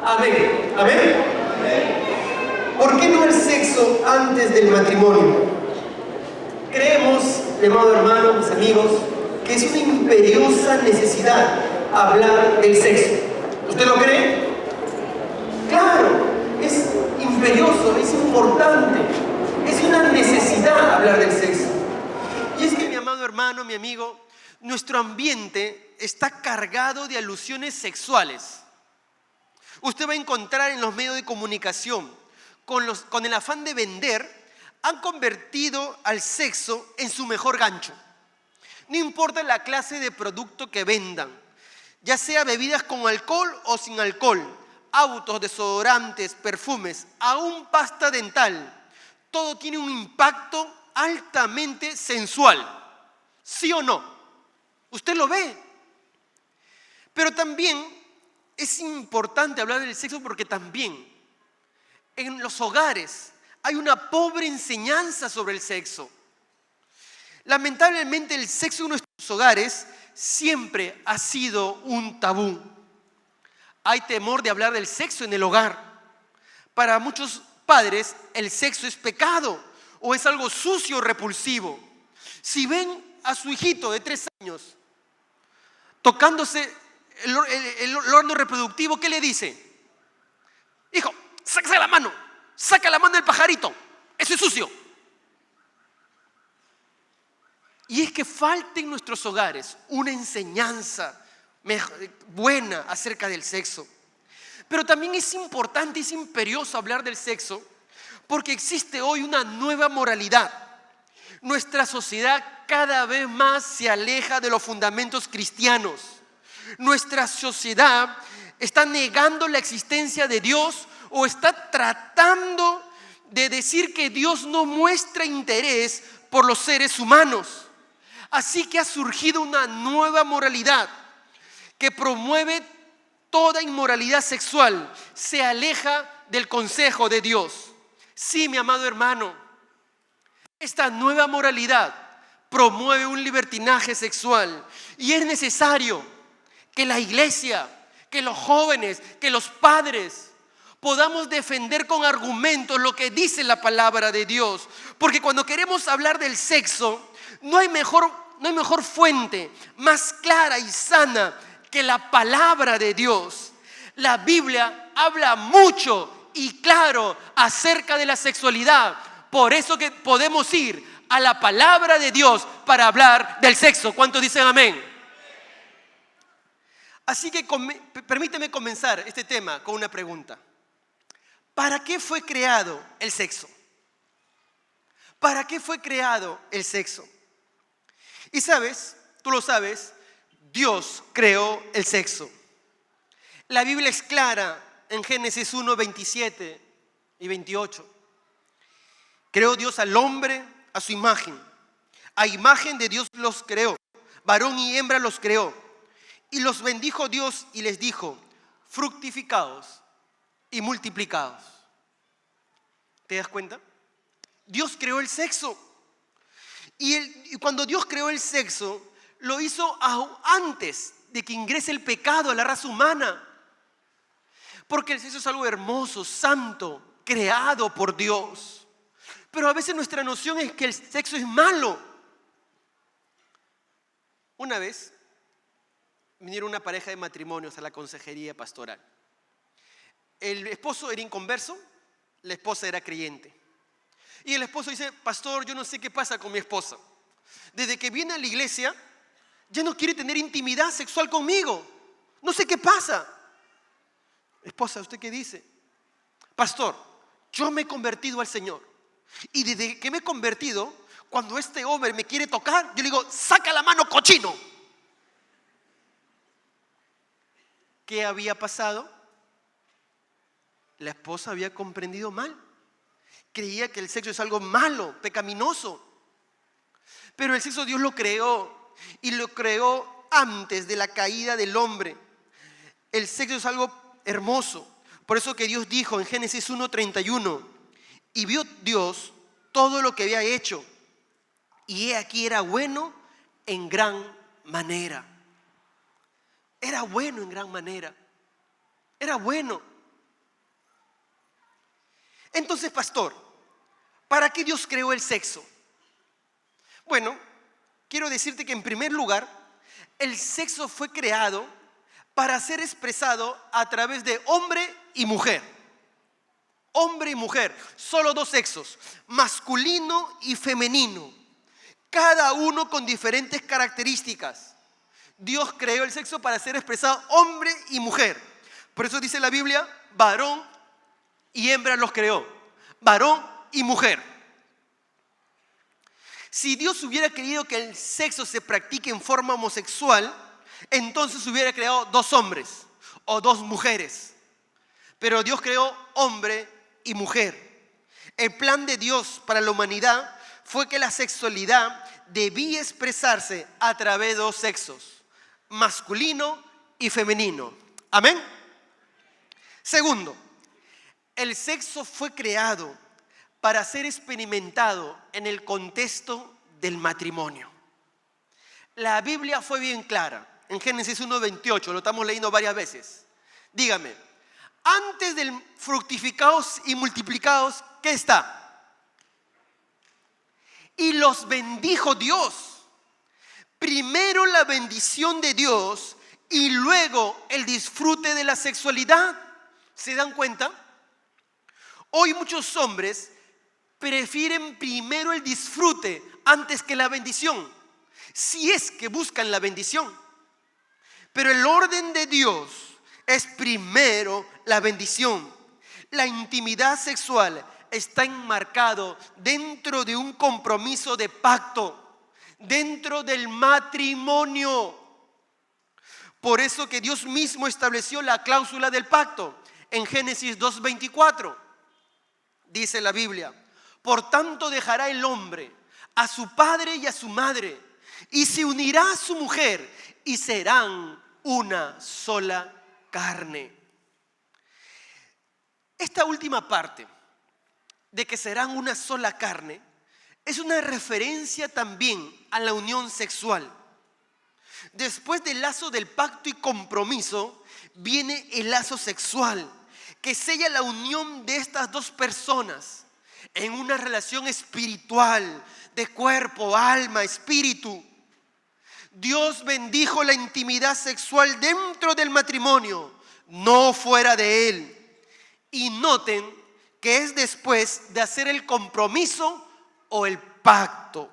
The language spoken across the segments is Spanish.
Amén. Amén. ¿Por qué no el sexo antes del matrimonio? Creemos, mi amado hermano, mis amigos, que es una imperiosa necesidad hablar del sexo. ¿Usted lo cree? Claro, es imperioso, es importante, es una necesidad hablar del sexo. Y es que, mi amado hermano, mi amigo, nuestro ambiente está cargado de alusiones sexuales. Usted va a encontrar en los medios de comunicación, con el afán de vender, han convertido al sexo en su mejor gancho. No importa la clase de producto que vendan, ya sea bebidas con alcohol o sin alcohol, autos, desodorantes, perfumes, aún pasta dental, todo tiene un impacto altamente sensual. ¿Sí o no? Usted lo ve. Pero también es importante hablar del sexo porque también en los hogares hay una pobre enseñanza sobre el sexo. Lamentablemente el sexo en nuestros hogares siempre ha sido un tabú. Hay temor de hablar del sexo en el hogar. Para muchos padres el sexo es pecado o es algo sucio o repulsivo. Si ven a su hijito de 3 años tocándose el órgano reproductivo, ¿qué le dice? Hijo, saca la mano del pajarito, eso es sucio. Y es que falta en nuestros hogares una enseñanza buena acerca del sexo. Pero también es importante, es imperioso hablar del sexo porque existe hoy una nueva moralidad. Nuestra sociedad cada vez más se aleja de los fundamentos cristianos. Nuestra sociedad está negando la existencia de Dios o está tratando de decir que Dios no muestra interés por los seres humanos. Así que ha surgido una nueva moralidad que promueve toda inmoralidad sexual, se aleja del consejo de Dios. Sí, mi amado hermano, esta nueva moralidad promueve un libertinaje sexual y es necesario que la iglesia, que los jóvenes, que los padres podamos defender con argumentos lo que dice la palabra de Dios. Porque cuando queremos hablar del sexo, no hay mejor fuente más clara y sana que la palabra de Dios. La Biblia habla mucho y claro acerca de la sexualidad. Por eso que podemos ir a la palabra de Dios para hablar del sexo. ¿Cuántos dicen amén? Así que permíteme comenzar este tema con una pregunta. ¿Para qué fue creado el sexo? ¿Para qué fue creado el sexo? Y sabes, tú lo sabes, Dios creó el sexo. La Biblia es clara en Génesis 1, 27 y 28. Creó Dios al hombre a su imagen. A imagen de Dios los creó. Varón y hembra los creó. Y los bendijo Dios y les dijo: fructificaos y multiplicaos. ¿Te das cuenta? Dios creó el sexo. Y cuando Dios creó el sexo, lo hizo antes de que ingrese el pecado a la raza humana. Porque el sexo es algo hermoso, santo, creado por Dios. Pero a veces nuestra noción es que el sexo es malo. Una vez vinieron una pareja de matrimonios a la consejería pastoral. El esposo era inconverso, la esposa era creyente. Y el esposo dice: pastor, yo no sé qué pasa con mi esposa. Desde que viene a la iglesia, ya no quiere tener intimidad sexual conmigo. No sé qué pasa. Esposa, ¿usted qué dice? Pastor, yo me he convertido al Señor. Y desde que me he convertido, cuando este hombre me quiere tocar, yo le digo: saca la mano, cochino. ¿Qué había pasado? La esposa había comprendido mal. Creía que el sexo es algo malo, pecaminoso. Pero el sexo Dios lo creó, y lo creó antes de la caída del hombre. El sexo es algo hermoso. Por eso que Dios dijo en Génesis 1:31: y vio Dios todo lo que había hecho, y he aquí era bueno en gran manera. Era bueno en gran manera. Era bueno. Entonces, pastor, ¿para qué Dios creó el sexo? Bueno, quiero decirte que en primer lugar, el sexo fue creado para ser expresado a través de hombre y mujer. Hombre y mujer, solo dos sexos, masculino y femenino, cada uno con diferentes características. Dios creó el sexo para ser expresado hombre y mujer. Por eso dice la Biblia, varón y hembra los creó, varón y mujer. Si Dios hubiera querido que el sexo se practique en forma homosexual, entonces hubiera creado dos hombres o dos mujeres. Pero Dios creó hombre y mujer. El plan de Dios para la humanidad fue que la sexualidad debía expresarse a través de dos sexos, masculino y femenino. Amén. Segundo, el sexo fue creado para ser experimentado en el contexto del matrimonio. La Biblia fue bien clara. En Génesis 1:28, lo estamos leyendo varias veces. Dígame, antes del fructificados y multiplicados, ¿qué está? Y los bendijo Dios. Primero la bendición de Dios y luego el disfrute de la sexualidad. ¿Se dan cuenta? Hoy muchos hombres prefieren primero el disfrute antes que la bendición, si es que buscan la bendición. Pero el orden de Dios es primero la bendición. La intimidad sexual está enmarcado dentro de un compromiso de pacto, dentro del matrimonio. Por eso que Dios mismo estableció la cláusula del pacto. En Génesis 2:24 dice la Biblia: por tanto dejará el hombre a su padre y a su madre, y se unirá a su mujer, y serán una sola carne. Esta última parte de que serán una sola carne es una referencia también a la unión sexual. Después del lazo del pacto y compromiso viene el lazo sexual, que sella la unión de estas dos personas en una relación espiritual de cuerpo, alma, espíritu. Dios bendijo la intimidad sexual dentro del matrimonio, no fuera de él. Y noten que es después de hacer el compromiso o el pacto.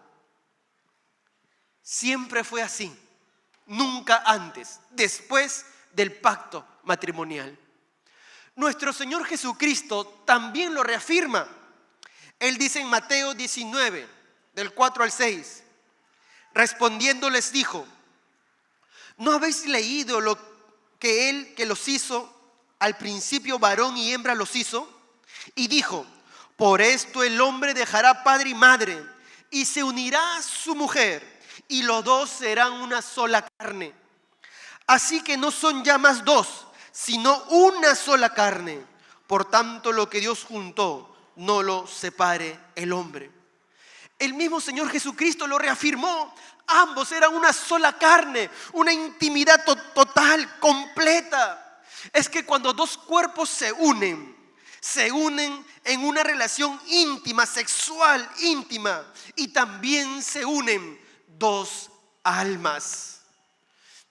Siempre fue así, nunca antes, después del pacto matrimonial. Nuestro Señor Jesucristo también lo reafirma. Él dice en Mateo 19, del 4 al 6, respondiendo les dijo: ¿no habéis leído lo que Él que los hizo, al principio varón y hembra los hizo? Y dijo: por esto el hombre dejará padre y madre, y se unirá a su mujer, y los dos serán una sola carne. Así que no son ya más dos, sino una sola carne. Por tanto, lo que Dios juntó, no lo separe el hombre. El mismo Señor Jesucristo lo reafirmó. Ambos eran una sola carne, una intimidad total, completa. Es que cuando dos cuerpos se unen en una relación íntima, sexual, íntima, y también se unen dos almas.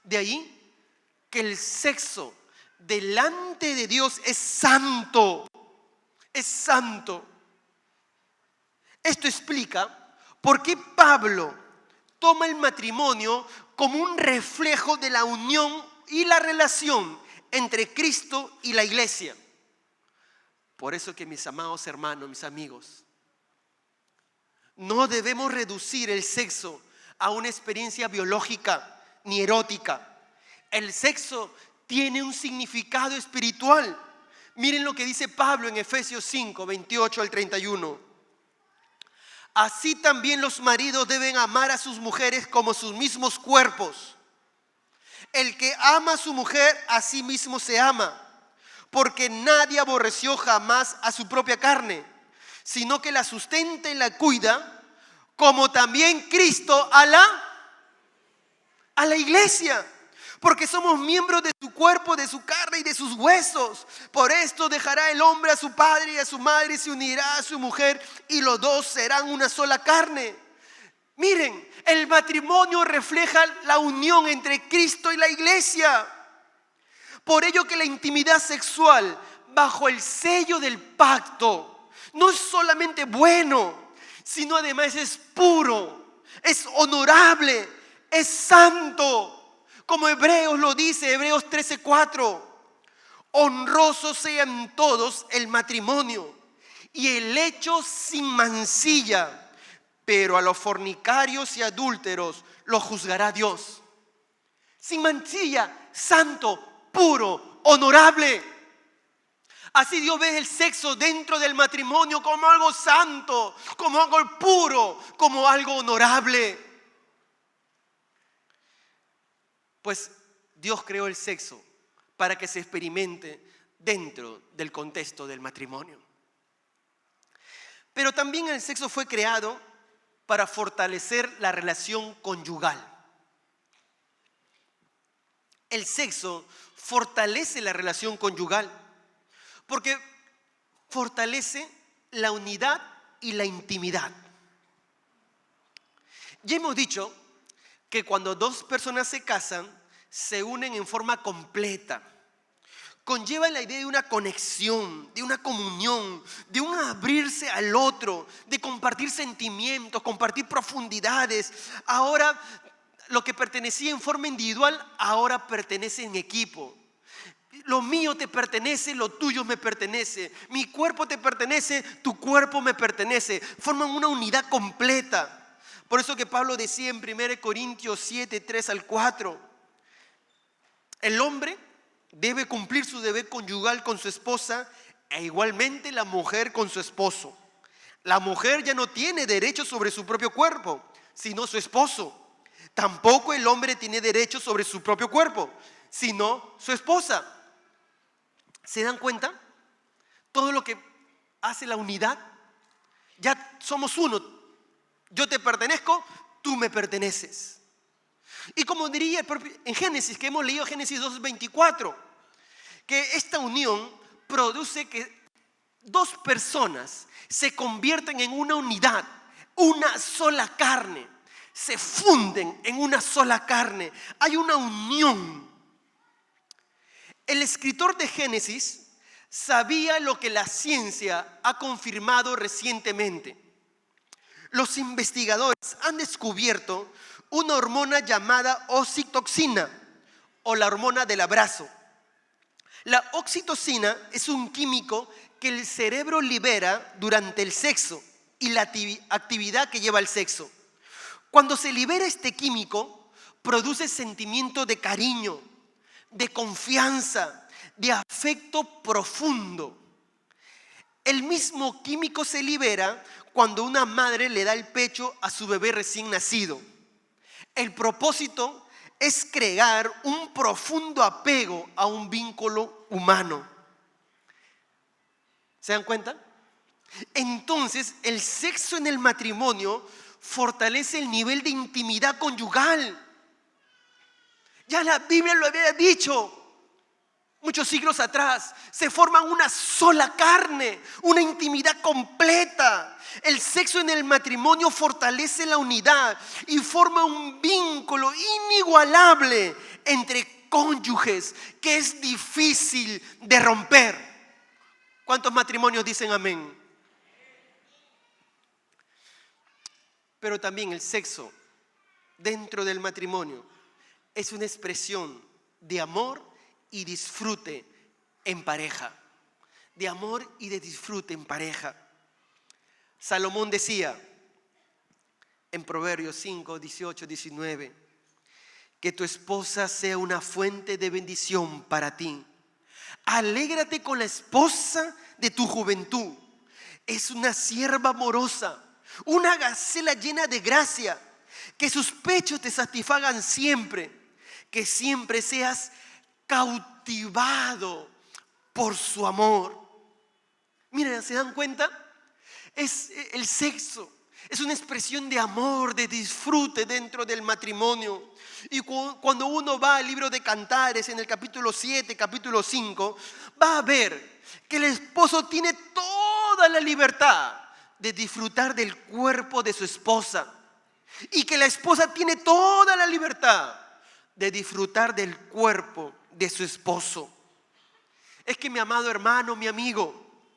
De ahí que el sexo delante de Dios es santo. Es santo. Esto explica por qué Pablo toma el matrimonio como un reflejo de la unión y la relación entre Cristo y la iglesia. Por eso que, mis amados hermanos, mis amigos, no debemos reducir el sexo a una experiencia biológica ni erótica. El sexo tiene un significado espiritual. Miren lo que dice Pablo en Efesios 5, 28 al 31. Así también los maridos deben amar a sus mujeres como sus mismos cuerpos. El que ama a su mujer, a sí mismo se ama, porque nadie aborreció jamás a su propia carne, sino que la sustenta y la cuida, como también Cristo a la iglesia, porque somos miembros de su cuerpo, de su carne y de sus huesos. Por esto dejará el hombre a su padre y a su madre y se unirá a su mujer y los dos serán una sola carne. Miren, el matrimonio refleja la unión entre Cristo y la iglesia. Por ello que la intimidad sexual bajo el sello del pacto no es solamente bueno, sino además es puro, es honorable, es santo. Como Hebreos lo dice, Hebreos 13:4. Honroso sean todos el matrimonio y el hecho sin mancilla, pero a los fornicarios y adúlteros los juzgará Dios. Sin mancilla, santo, puro, honorable. Así Dios ve el sexo dentro del matrimonio como algo santo, como algo puro, como algo honorable. Pues Dios creó el sexo para que se experimente dentro del contexto del matrimonio. Pero también el sexo fue creado para fortalecer la relación conyugal. El sexo fortalece la relación conyugal porque fortalece la unidad y la intimidad. Ya hemos dicho que cuando dos personas se casan, se unen en forma completa. Conlleva la idea de una conexión, de una comunión, de un abrirse al otro, de compartir sentimientos, compartir profundidades. Ahora, lo que pertenecía en forma individual, ahora pertenece en equipo. Lo mío te pertenece, lo tuyo me pertenece. Mi cuerpo te pertenece, tu cuerpo me pertenece. Forman una unidad completa. Por eso que Pablo decía en 1 Corintios 7, 3-4, el hombre debe cumplir su deber conyugal con su esposa e igualmente la mujer con su esposo. La mujer ya no tiene derecho sobre su propio cuerpo, sino su esposo. Tampoco el hombre tiene derecho sobre su propio cuerpo, sino su esposa. ¿Se dan cuenta? Todo lo que hace la unidad, ya somos uno. Yo te pertenezco, tú me perteneces. Y como diría en Génesis, que hemos leído Génesis 2:24, que esta unión produce que dos personas se convierten en una unidad, una sola carne, se funden en una sola carne. Hay una unión. El escritor de Génesis sabía lo que la ciencia ha confirmado recientemente. Los investigadores han descubierto una hormona llamada oxitocina o la hormona del abrazo. La oxitocina es un químico que el cerebro libera durante el sexo y la actividad que lleva al sexo. Cuando se libera este químico, produce sentimiento de cariño, de confianza, de afecto profundo. El mismo químico se libera cuando una madre le da el pecho a su bebé recién nacido. El propósito es crear un profundo apego a un vínculo humano. ¿Se dan cuenta? Entonces, el sexo en el matrimonio fortalece el nivel de intimidad conyugal. Ya la Biblia lo había dicho muchos siglos atrás. Se forman una sola carne, una intimidad completa. El sexo en el matrimonio fortalece la unidad y forma un vínculo inigualable entre cónyuges que es difícil de romper. ¿Cuántos matrimonios dicen amén? Pero también el sexo dentro del matrimonio es una expresión de amor y disfrute en pareja. De amor y de disfrute en pareja. Salomón decía en Proverbios 5, 18, 19, que tu esposa sea una fuente de bendición para ti. Alégrate con la esposa de tu juventud. Es una sierva amorosa, una gacela llena de gracia. Que sus pechos te satisfagan siempre. Que siempre seas cautivado por su amor. Miren, ¿se dan cuenta? Es el sexo Es una expresión de amor, de disfrute dentro del matrimonio. Y cuando uno va al libro de Cantares, en el capítulo 7, capítulo 5, va a ver que el esposo tiene toda la libertad de disfrutar del cuerpo de su esposa. Y que la esposa tiene toda la libertad de disfrutar del cuerpo de su esposo. Es que, mi amado hermano, mi amigo,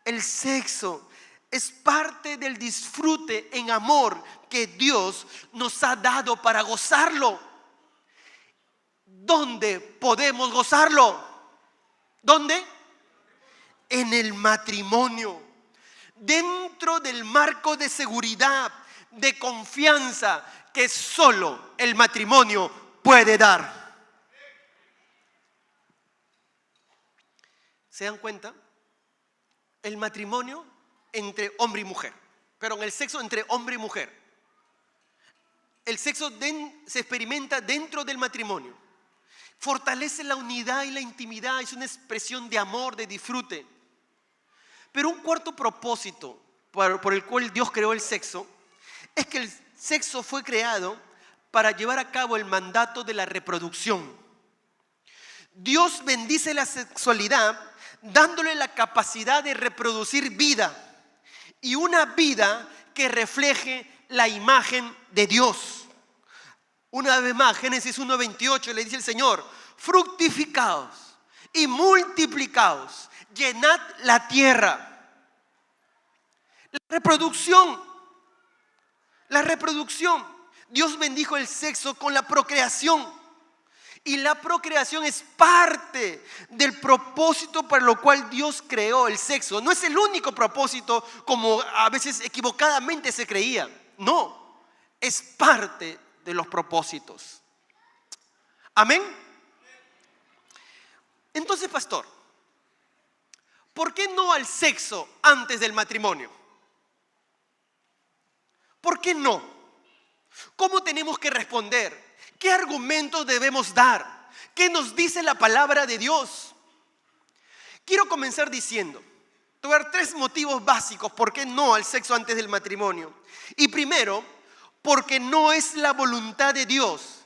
el sexo es parte del disfrute en amor que Dios nos ha dado para gozarlo. ¿Dónde podemos gozarlo? ¿Dónde? En el matrimonio. Dentro del marco de seguridad, de confianza que solo el matrimonio puede dar. ¿Se dan cuenta? El matrimonio entre hombre y mujer, pero en el sexo entre hombre y mujer. El sexo se experimenta dentro del matrimonio. Fortalece la unidad y la intimidad, es una expresión de amor, de disfrute. Pero un cuarto propósito por el cual Dios creó el sexo es que el sexo fue creado para llevar a cabo el mandato de la reproducción. Dios bendice la sexualidad dándole la capacidad de reproducir vida, y una vida que refleje la imagen de Dios. Una vez más, Génesis 1:28 le dice el Señor: fructificaos y multiplicaos, llenad la tierra. La reproducción. Dios bendijo el sexo con la procreación. Y la procreación es parte del propósito para lo cual Dios creó el sexo. No es el único propósito como a veces equivocadamente se creía. No, es parte de los propósitos. Amén. Entonces, pastor, ¿por qué no al sexo antes del matrimonio? ¿Por qué no? ¿Cómo tenemos que responder? ¿Qué argumentos debemos dar? ¿Qué nos dice la palabra de Dios? Quiero comenzar diciendo, te voy a dar 3 motivos básicos por qué no al sexo antes del matrimonio. Y primero, porque no es la voluntad de Dios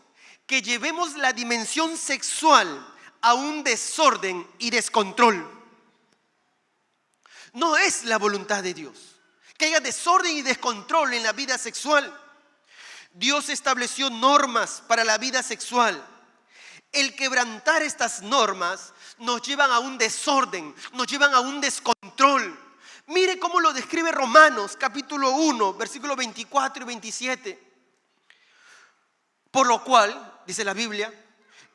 que llevemos la dimensión sexual a un desorden y descontrol. No es la voluntad de Dios que haya desorden y descontrol en la vida sexual. Dios estableció normas para la vida sexual. El quebrantar estas normas nos llevan a un desorden, nos llevan a un descontrol. Mire cómo lo describe Romanos capítulo 1, versículos 24 y 27. Por lo cual, dice la Biblia,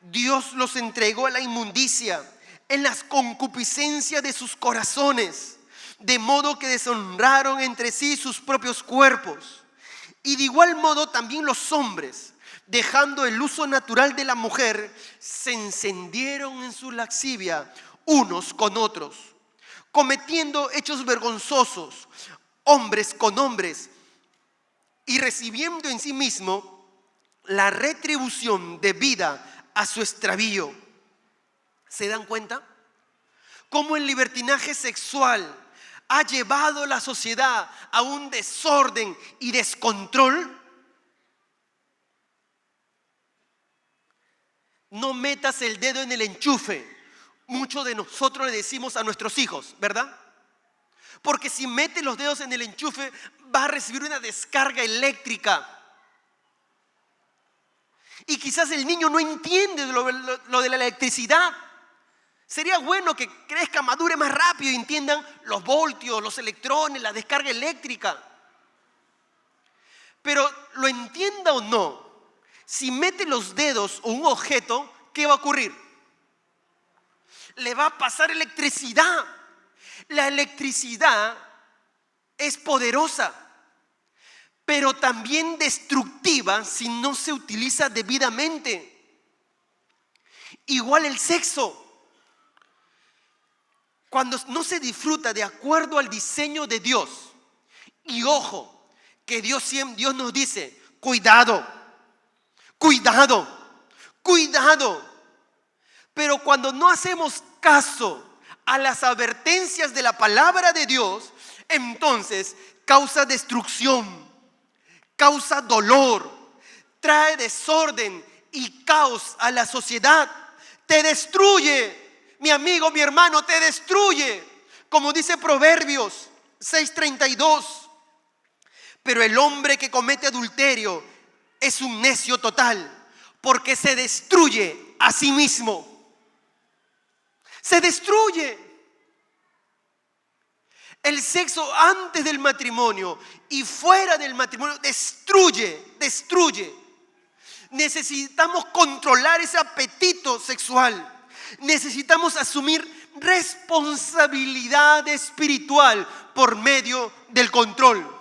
Dios los entregó a la inmundicia en las concupiscencias de sus corazones, de modo que deshonraron entre sí sus propios cuerpos. Y de igual modo también los hombres, dejando el uso natural de la mujer, se encendieron en su lascivia unos con otros, cometiendo hechos vergonzosos, hombres con hombres, y recibiendo en sí mismo la retribución debida a su extravío. ¿Se dan cuenta? Cómo el libertinaje sexual ha llevado la sociedad a un desorden y descontrol. No metas el dedo en el enchufe. Muchos de nosotros le decimos a nuestros hijos, ¿verdad? Porque si mete los dedos en el enchufe, va a recibir una descarga eléctrica. Y quizás el niño no entiende lo de la electricidad. Sería bueno que crezca, madure más rápido y entiendan los voltios, los electrones, la descarga eléctrica. Pero lo entienda o no, si mete los dedos o un objeto, ¿qué va a ocurrir? Le va a pasar electricidad. La electricidad es poderosa, pero también destructiva si no se utiliza debidamente. Igual el sexo. Cuando no se disfruta de acuerdo al diseño de Dios, y ojo, que Dios nos dice, cuidado, pero cuando no hacemos caso a las advertencias de la palabra de Dios, entonces causa destrucción, causa dolor, trae desorden y caos a la sociedad. Te destruye, mi amigo, mi hermano, te destruye. Como dice Proverbios 6:32. Pero el hombre que comete adulterio es un necio total, porque se destruye a sí mismo. Se destruye. El sexo antes del matrimonio y fuera del matrimonio destruye. Necesitamos controlar ese apetito sexual. Necesitamos asumir responsabilidad espiritual por medio del control.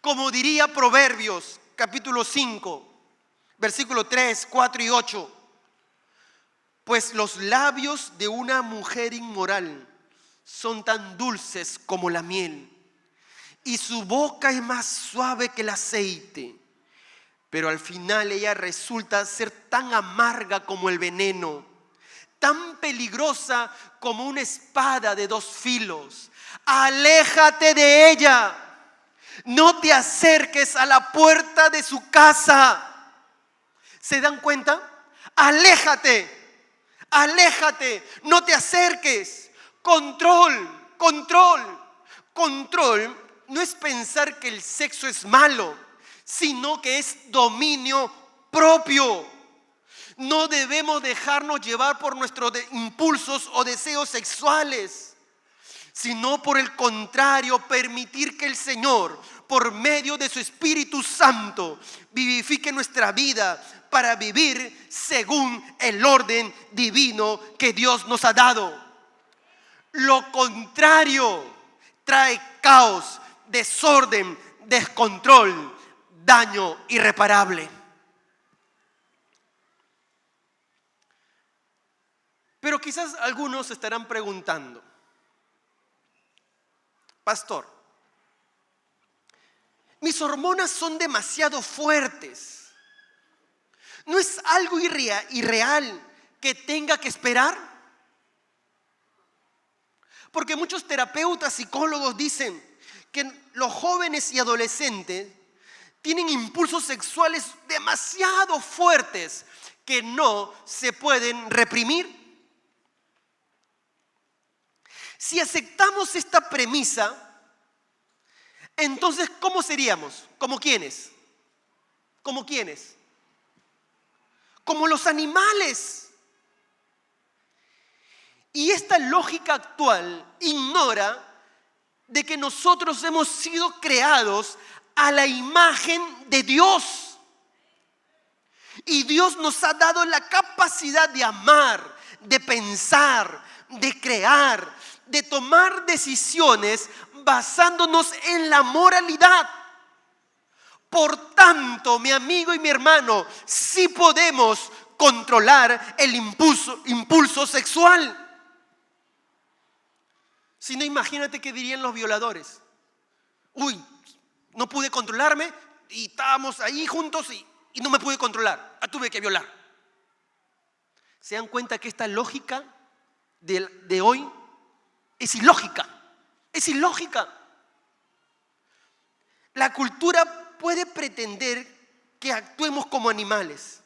Como diría Proverbios capítulo 5, versículo 3, 4 y 8. Pues los labios de una mujer inmoral son tan dulces como la miel, y su boca es más suave que el aceite, pero al final ella resulta ser tan amarga como el veneno, tan peligrosa como una espada de dos filos. Aléjate de ella, no te acerques a la puerta de su casa. ¿Se dan cuenta? Aléjate, no te acerques. Control no es pensar que el sexo es malo, sino que es dominio propio. No debemos dejarnos llevar por nuestros impulsos o deseos sexuales, sino por el contrario, permitir que el Señor, por medio de su Espíritu Santo, vivifique nuestra vida para vivir según el orden divino que Dios nos ha dado. Lo contrario trae caos, desorden, descontrol, daño irreparable. Pero quizás algunos estarán preguntando: pastor, mis hormonas son demasiado fuertes. ¿No es algo irreal que tenga que esperar? Porque muchos terapeutas, psicólogos dicen que los jóvenes y adolescentes tienen impulsos sexuales demasiado fuertes que no se pueden reprimir. Si aceptamos esta premisa, entonces ¿cómo seríamos? ¿Como quiénes? ¿Como quiénes? Como los animales. Y esta lógica actual ignora de que nosotros hemos sido creados a la imagen de Dios. Y Dios nos ha dado la capacidad de amar, de pensar, de crear, de tomar decisiones basándonos en la moralidad. Por tanto, mi amigo y mi hermano, sí podemos controlar el impulso sexual. Si no, imagínate qué dirían los violadores. Uy, no pude controlarme y estábamos ahí juntos y no me pude controlar. Tuve que violar. ¿Se dan cuenta que esta lógica de hoy es ilógica? Es ilógica. La cultura puede pretender que actuemos como animales.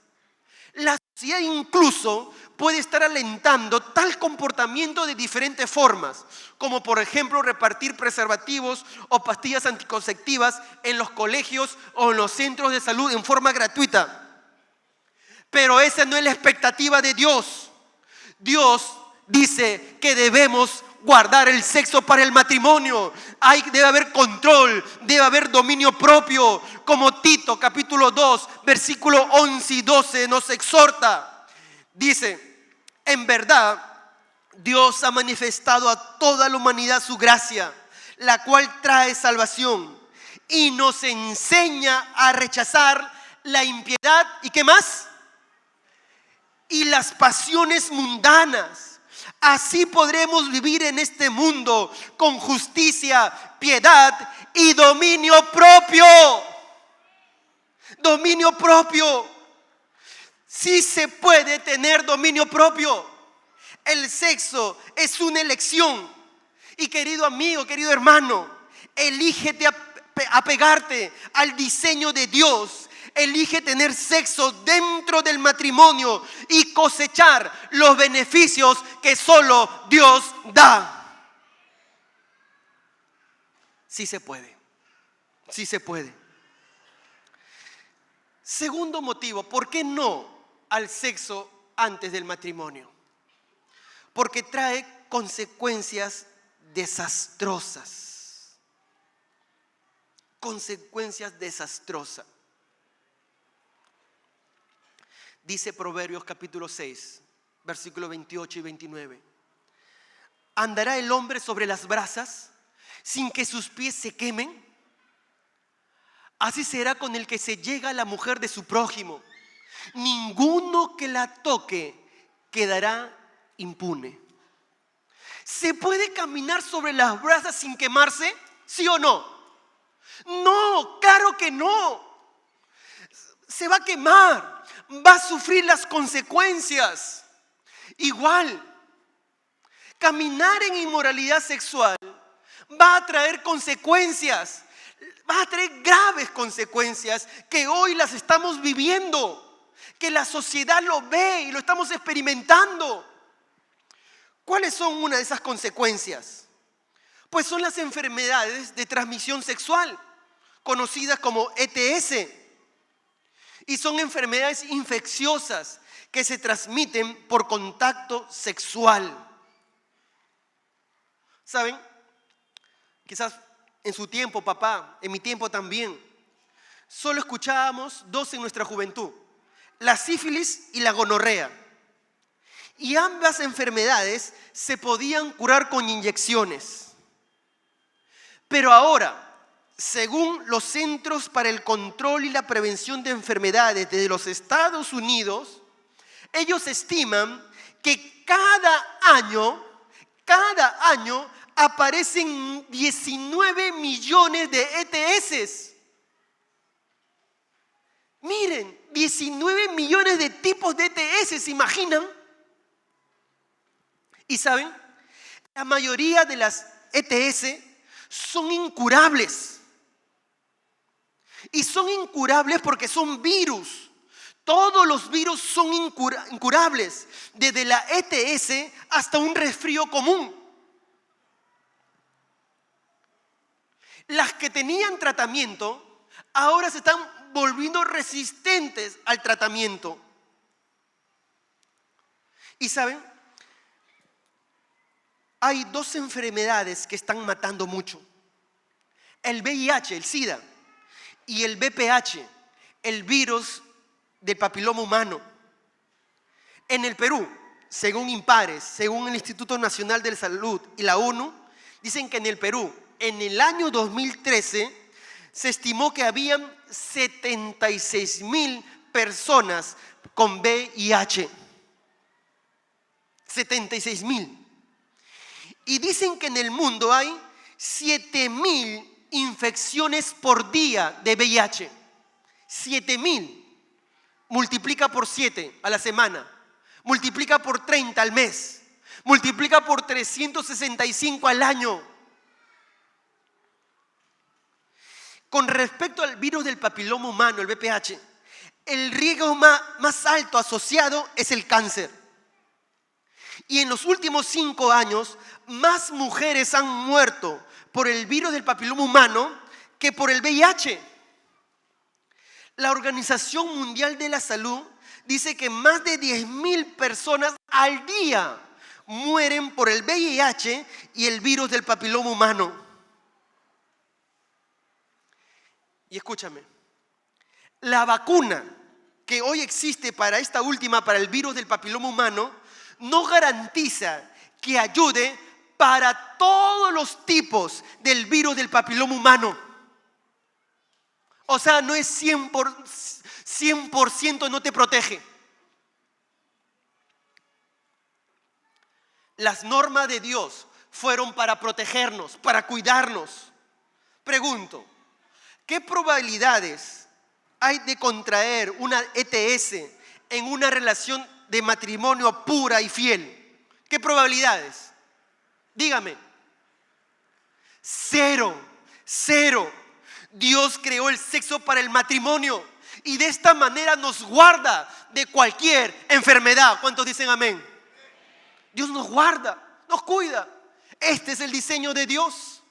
La sociedad incluso puede estar alentando tal comportamiento de diferentes formas, como por ejemplo repartir preservativos o pastillas anticonceptivas en los colegios o en los centros de salud en forma gratuita. Pero esa no es la expectativa de Dios. Dios dice que debemos guardar el sexo para el matrimonio. Debe haber control, debe haber dominio propio, como Tito capítulo 2 versículo 11 y 12 nos exhorta. Dice: en verdad Dios ha manifestado a toda la humanidad su gracia, la cual trae salvación y nos enseña a rechazar la impiedad y ¿qué más? Y las pasiones mundanas. Así podremos vivir en este mundo con justicia, piedad y dominio propio. Dominio propio. Sí se puede tener dominio propio. El sexo es una elección. Y querido amigo, querido hermano, elígete apegarte al diseño de Dios, elige tener sexo dentro del matrimonio y cosechar los beneficios que solo Dios da. Sí se puede, sí se puede. Segundo motivo, ¿por qué no al sexo antes del matrimonio? Porque trae consecuencias desastrosas. Consecuencias desastrosas. Dice Proverbios capítulo 6, versículos 28 y 29. ¿Andará el hombre sobre las brasas sin que sus pies se quemen? Así será con el que se llega a la mujer de su prójimo. Ninguno que la toque quedará impune. ¿Se puede caminar sobre las brasas sin quemarse? ¿Sí o no? No, claro que no. Se va a quemar, va a sufrir las consecuencias. Igual, caminar en inmoralidad sexual va a traer consecuencias. Va a traer graves consecuencias que hoy las estamos viviendo, que la sociedad lo ve y lo estamos experimentando. ¿Cuáles son una de esas consecuencias? Pues son las enfermedades de transmisión sexual, conocidas como ETS. Y son enfermedades infecciosas que se transmiten por contacto sexual. ¿Saben? Quizás en su tiempo, papá, en mi tiempo también, solo escuchábamos dos en nuestra juventud: la sífilis y la gonorrea. Y ambas enfermedades se podían curar con inyecciones. Pero ahora, según los Centros para el Control y la Prevención de Enfermedades de los Estados Unidos, ellos estiman que cada año aparecen 19 millones de ETS. Miren, 19 millones de tipos de ETS, ¿se imaginan? Y saben, la mayoría de las ETS son incurables. Y son incurables porque son virus. Todos los virus son incurables, desde la ETS hasta un resfrío común. Las que tenían tratamiento ahora se están volviendo resistentes al tratamiento. Y saben, hay dos enfermedades que están matando mucho: el VIH, el SIDA, y el VPH, el virus del papiloma humano. En el Perú, según INPARES, según el Instituto Nacional de Salud y la ONU, dicen que en el Perú, en el año 2013, se estimó que habían 76,000 personas con VIH. 76,000. Y dicen que en el mundo hay 7,000 infecciones por día de VIH. 7,000. Multiplica por 7 a la semana. Multiplica por 30 al mes. Multiplica por 365 al año. Con respecto al virus del papiloma humano, el VPH, el riesgo más alto asociado es el cáncer. Y en los últimos 5 años, más mujeres han muerto por el virus del papiloma humano que por el VIH. La Organización Mundial de la Salud dice que más de 10,000 personas al día mueren por el VIH y el virus del papiloma humano. Y escúchame, la vacuna que hoy existe para esta última, para el virus del papiloma humano, no garantiza que ayude para todos los tipos del virus del papiloma humano. O sea, no es 100% no te protege. Las normas de Dios fueron para protegernos, para cuidarnos. Pregunto, ¿qué probabilidades hay de contraer una ETS en una relación de matrimonio pura y fiel? ¿Qué probabilidades? Dígame. Cero. Dios creó el sexo para el matrimonio y de esta manera nos guarda de cualquier enfermedad. ¿Cuántos dicen amén? Dios nos guarda, nos cuida. Este es el diseño de Dios.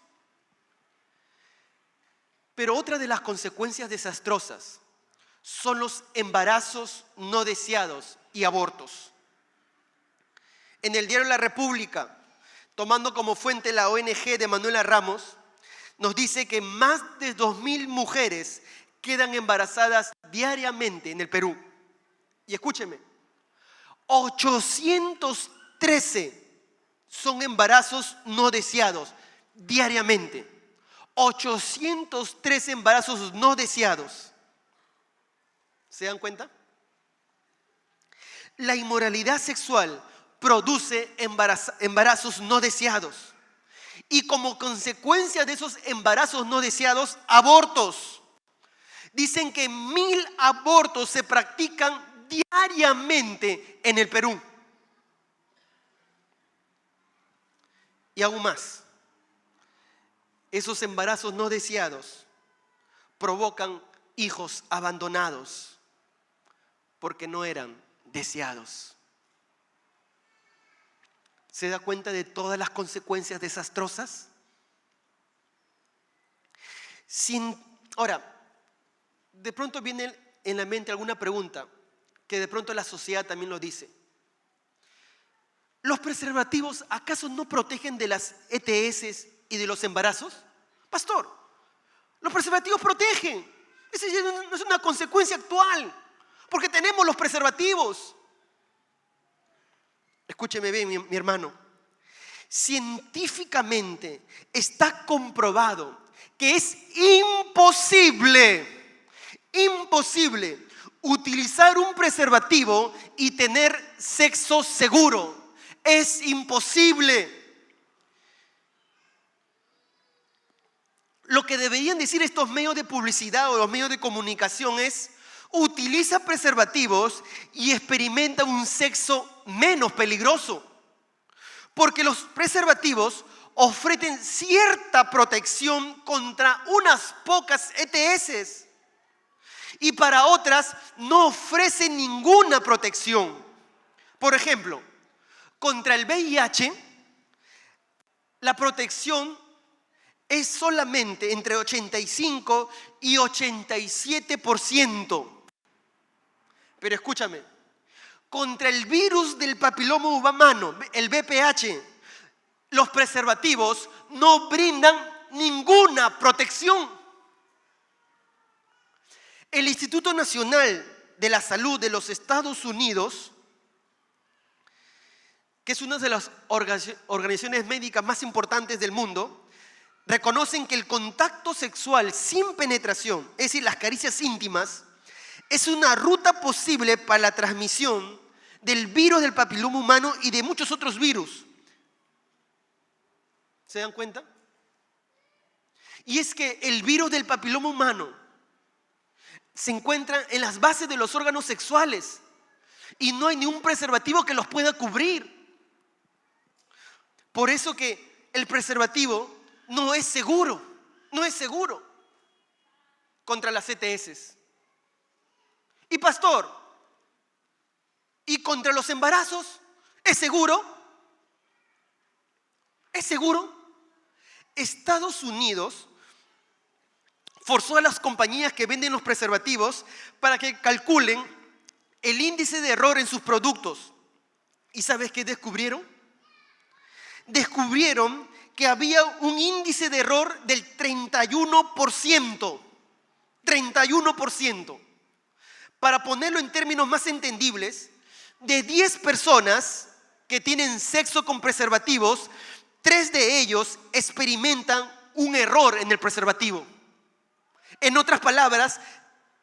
Pero otra de las consecuencias desastrosas son los embarazos no deseados y abortos. En el diario La República, tomando como fuente la ONG de Manuela Ramos, nos dice que más de 2.000 mujeres quedan embarazadas diariamente en el Perú. Y escúcheme, 813 son embarazos no deseados diariamente. 813 embarazos no deseados. ¿Se dan cuenta? La inmoralidad sexual produce embarazos no deseados. Y como consecuencia de esos embarazos no deseados, abortos. Dicen que 1.000 abortos se practican diariamente en el Perú. Y aún más, esos embarazos no deseados provocan hijos abandonados porque no eran deseados. ¿Se da cuenta de todas las consecuencias desastrosas? Ahora, de pronto viene en la mente alguna pregunta que de pronto la sociedad también lo dice. ¿Los preservativos acaso no protegen de las ETS y de los embarazos? Pastor, los preservativos protegen. Esa no es una consecuencia actual, porque tenemos los preservativos. Escúcheme bien, mi hermano. Científicamente está comprobado que es imposible utilizar un preservativo y tener sexo seguro. Es imposible. Lo que deberían decir estos medios de publicidad o los medios de comunicación es: utiliza preservativos y experimenta un sexo menos peligroso. Porque los preservativos ofrecen cierta protección contra unas pocas ETS y para otras no ofrecen ninguna protección. Por ejemplo, contra el VIH, la protección es solamente entre 85 y 87%. Pero escúchame, contra el virus del papiloma humano, el VPH, los preservativos no brindan ninguna protección. El Instituto Nacional de la Salud de los Estados Unidos, que es una de las organizaciones médicas más importantes del mundo, reconocen que el contacto sexual sin penetración, es decir, las caricias íntimas, es una ruta posible para la transmisión del virus del papiloma humano y de muchos otros virus. ¿Se dan cuenta? Y es que el virus del papiloma humano se encuentra en las bases de los órganos sexuales y no hay ni un preservativo que los pueda cubrir. Por eso que el preservativo no es seguro contra las ETS. Y pastor, ¿y contra los embarazos? ¿Es seguro? ¿Es seguro? Estados Unidos forzó a las compañías que venden los preservativos para que calculen el índice de error en sus productos. ¿Y sabes qué descubrieron? Descubrieron que había un índice de error del 31%. 31%. Para ponerlo en términos más entendibles, de 10 personas que tienen sexo con preservativos, 3 de ellos experimentan un error en el preservativo. En otras palabras,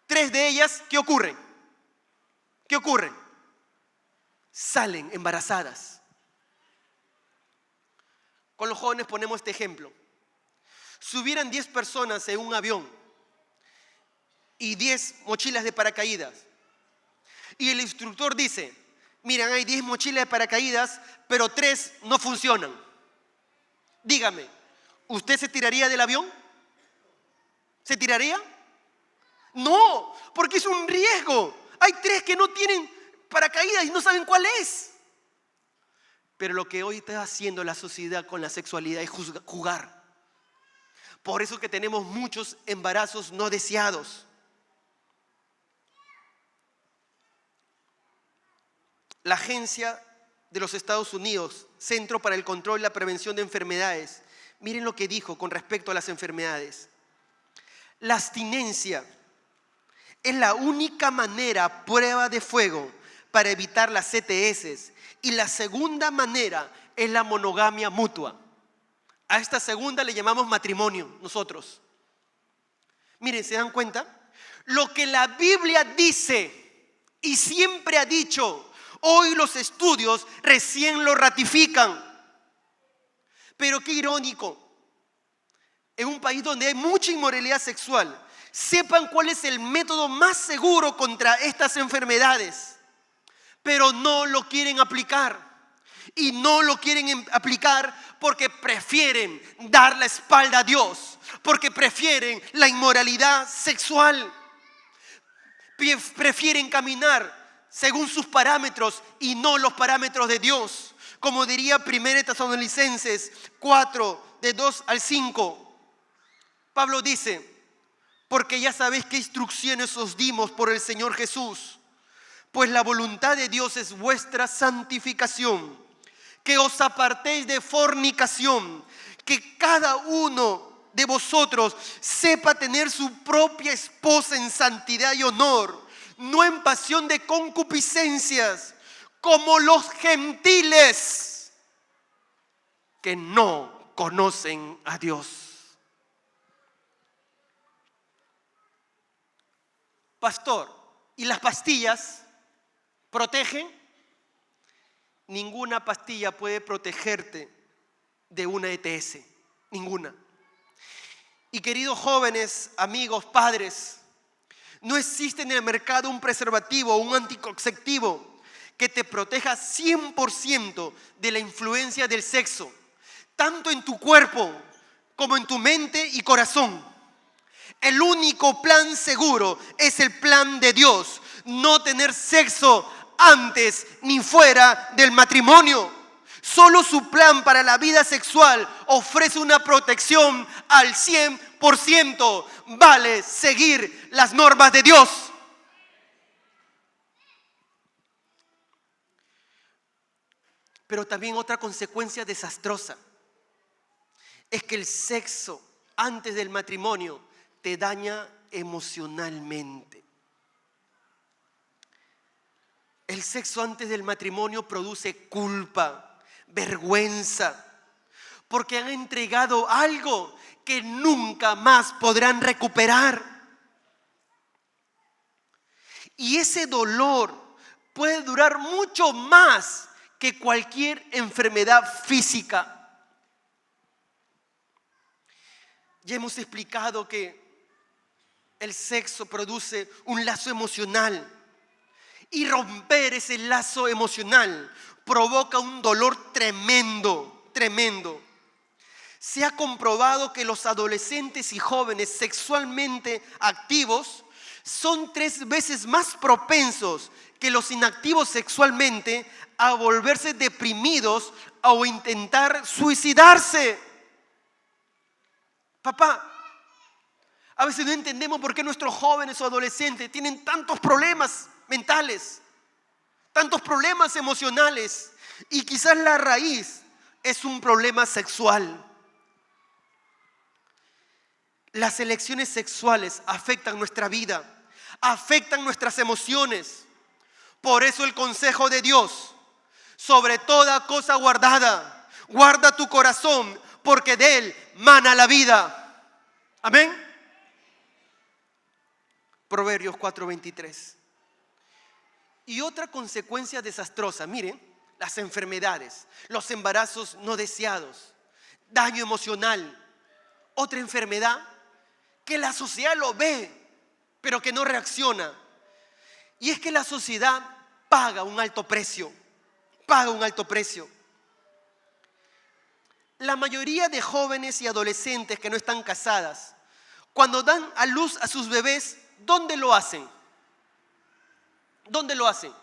3 de ellas, ¿qué ocurre? ¿Qué ocurre? Salen embarazadas. Con los jóvenes ponemos este ejemplo. Si hubieran 10 personas en un avión y 10 mochilas de paracaídas, y el instructor dice: miren, hay 10 mochilas de paracaídas, pero 3 no funcionan. Dígame, ¿usted se tiraría del avión? ¿Se tiraría? No, porque es un riesgo. Hay 3 que no tienen paracaídas y no saben cuál es. Pero lo que hoy está haciendo la sociedad con la sexualidad es jugar. Por eso que tenemos muchos embarazos no deseados. La Agencia de los Estados Unidos, Centro para el Control y la Prevención de Enfermedades, miren lo que dijo con respecto a las enfermedades. La abstinencia es la única manera, prueba de fuego, para evitar las CTS. Y la segunda manera es la monogamia mutua. A esta segunda le llamamos matrimonio nosotros. Miren, ¿se dan cuenta? Lo que la Biblia dice y siempre ha dicho, hoy los estudios recién lo ratifican. Pero qué irónico. En un país donde hay mucha inmoralidad sexual, sepan cuál es el método más seguro contra estas enfermedades, pero no lo quieren aplicar. Y no lo quieren aplicar porque prefieren dar la espalda a Dios, porque prefieren la inmoralidad sexual, prefieren caminar según sus parámetros y no los parámetros de Dios. Como diría 1 Tesalonicenses 4, de 2 al 5. Pablo dice, porque ya sabéis qué instrucciones os dimos por el Señor Jesús, pues la voluntad de Dios es vuestra santificación, que os apartéis de fornicación, que cada uno de vosotros sepa tener su propia esposa en santidad y honor, no en pasión de concupiscencias, como los gentiles que no conocen a Dios. Pastor, ¿y las pastillas protegen? Ninguna pastilla puede protegerte de una ETS, ninguna. Y queridos jóvenes, amigos, padres, no existe en el mercado un preservativo o un anticonceptivo que te proteja 100% de la influencia del sexo, tanto en tu cuerpo como en tu mente y corazón. El único plan seguro es el plan de Dios, no tener sexo antes ni fuera del matrimonio. Solo su plan para la vida sexual ofrece una protección al 100%. Vale seguir las normas de Dios. Pero también otra consecuencia desastrosa es que el sexo antes del matrimonio te daña emocionalmente. El sexo antes del matrimonio produce culpa, vergüenza, porque han entregado algo que nunca más podrán recuperar. Y ese dolor puede durar mucho más que cualquier enfermedad física. Ya hemos explicado que el sexo produce un lazo emocional y romper ese lazo emocional provoca un dolor tremendo, tremendo. Se ha comprobado que los adolescentes y jóvenes sexualmente activos son 3 veces más propensos que los inactivos sexualmente a volverse deprimidos o intentar suicidarse. Papá, a veces no entendemos por qué nuestros jóvenes o adolescentes tienen tantos problemas mentales, tantos problemas emocionales, y quizás la raíz es un problema sexual. Las elecciones sexuales afectan nuestra vida, afectan nuestras emociones. Por eso el consejo de Dios, sobre toda cosa guardada, guarda tu corazón, porque de él mana la vida. Amén. Proverbios 4:23. Y otra consecuencia desastrosa, miren, las enfermedades, los embarazos no deseados, daño emocional. Otra enfermedad que la sociedad lo ve, pero que no reacciona. Y es que la sociedad paga un alto precio, paga un alto precio. La mayoría de jóvenes y adolescentes que no están casadas Cuando dan a luz a sus bebés, ¿dónde lo hacen? ¿Dónde lo hacen?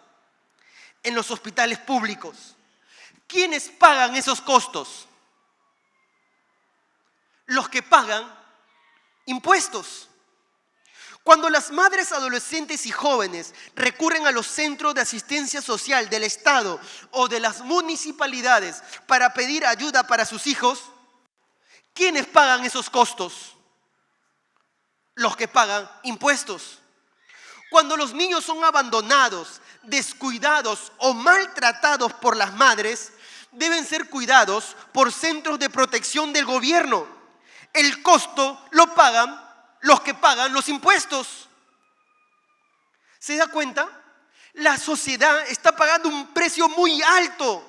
En los hospitales públicos. ¿Quiénes pagan esos costos? Los que pagan impuestos. Cuando las madres adolescentes y jóvenes recurren a los centros de asistencia social del Estado o de las municipalidades para pedir ayuda para sus hijos, ¿quiénes pagan esos costos? Los que pagan impuestos. Cuando los niños son abandonados, descuidados o maltratados por las madres, deben ser cuidados por centros de protección del gobierno. El costo lo pagan los que pagan los impuestos. ¿Se da cuenta? La sociedad está pagando un precio muy alto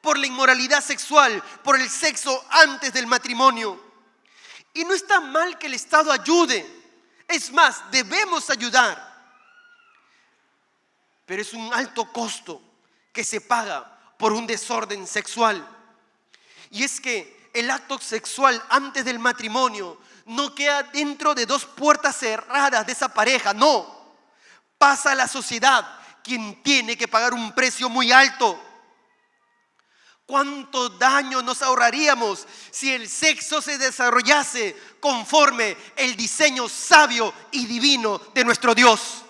por la inmoralidad sexual, por el sexo antes del matrimonio. Y no está mal que el Estado ayude. Es más, debemos ayudar. Pero es un alto costo que se paga por un desorden sexual. Y es que el acto sexual antes del matrimonio no queda dentro de dos puertas cerradas de esa pareja, no. Pasa a la sociedad, quien tiene que pagar un precio muy alto. ¿Cuánto daño nos ahorraríamos si el sexo se desarrollase conforme el diseño sabio y divino de nuestro Dios?